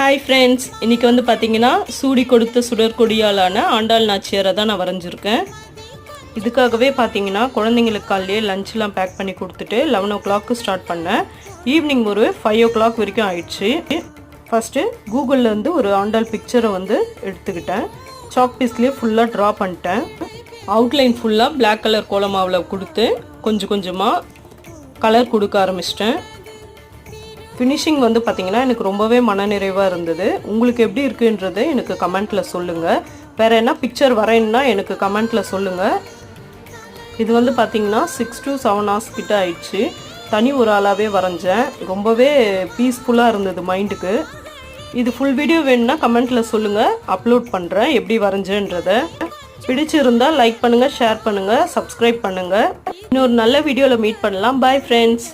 Hi friends, இன்றைக்கி வந்து பார்த்தீங்கன்னா சூடி கொடுத்த சுடற்கொடியாலான ஆண்டாள் நாச்சியாரை தான் நான் வரைஞ்சிருக்கேன். இதுக்காகவே பார்த்தீங்கன்னா குழந்தைங்களுக்கு காலையிலே லஞ்செலாம் பேக் பண்ணி கொடுத்துட்டு 11 o'clock ஸ்டார்ட் பண்ணேன். ஈவினிங் ஒரு 5 o'clock வரைக்கும் ஆயிடுச்சு. ஃபஸ்ட்டு கூகுளில் வந்து ஒரு ஆண்டாள் பிக்சரை வந்து எடுத்துக்கிட்டேன். சாக் பீஸ்லேயே ஃபுல்லாக ட்ரா பண்ணிட்டேன். அவுட்லைன் ஃபுல்லாக பிளாக் கலர் கோலமாவில் கொடுத்து கொஞ்சம் கொஞ்சமாக கலர் கொடுக்க ஆரம்பிச்சிட்டேன். ஃபினிஷிங் வந்து பார்த்திங்கன்னா எனக்கு ரொம்பவே மனநிறைவாக இருந்தது. உங்களுக்கு எப்படி இருக்குன்றது எனக்கு கமெண்ட்டில் சொல்லுங்கள். வேறு என்ன பிக்சர் வரையணுன்னா எனக்கு கமெண்ட்டில் சொல்லுங்கள். இது வந்து பார்த்திங்கன்னா 6 to 7 hours கிட்ட ஆயிடுச்சு. தனி ஒரு ஆளாகவே வரைஞ்சேன். ரொம்பவே பீஸ்ஃபுல்லாக இருந்தது மைண்டுக்கு. இது ஃபுல் வீடியோ வேணும்னா கமெண்ட்டில் சொல்லுங்கள், அப்லோட் பண்ணுறேன் எப்படி வரைஞ்சேன்றதை. பிடிச்சிருந்தால் லைக் பண்ணுங்கள், ஷேர் பண்ணுங்கள், சப்ஸ்கிரைப் பண்ணுங்கள். இன்னொரு நல்ல வீடியோவில் மீட் பண்ணலாம். Bye friends.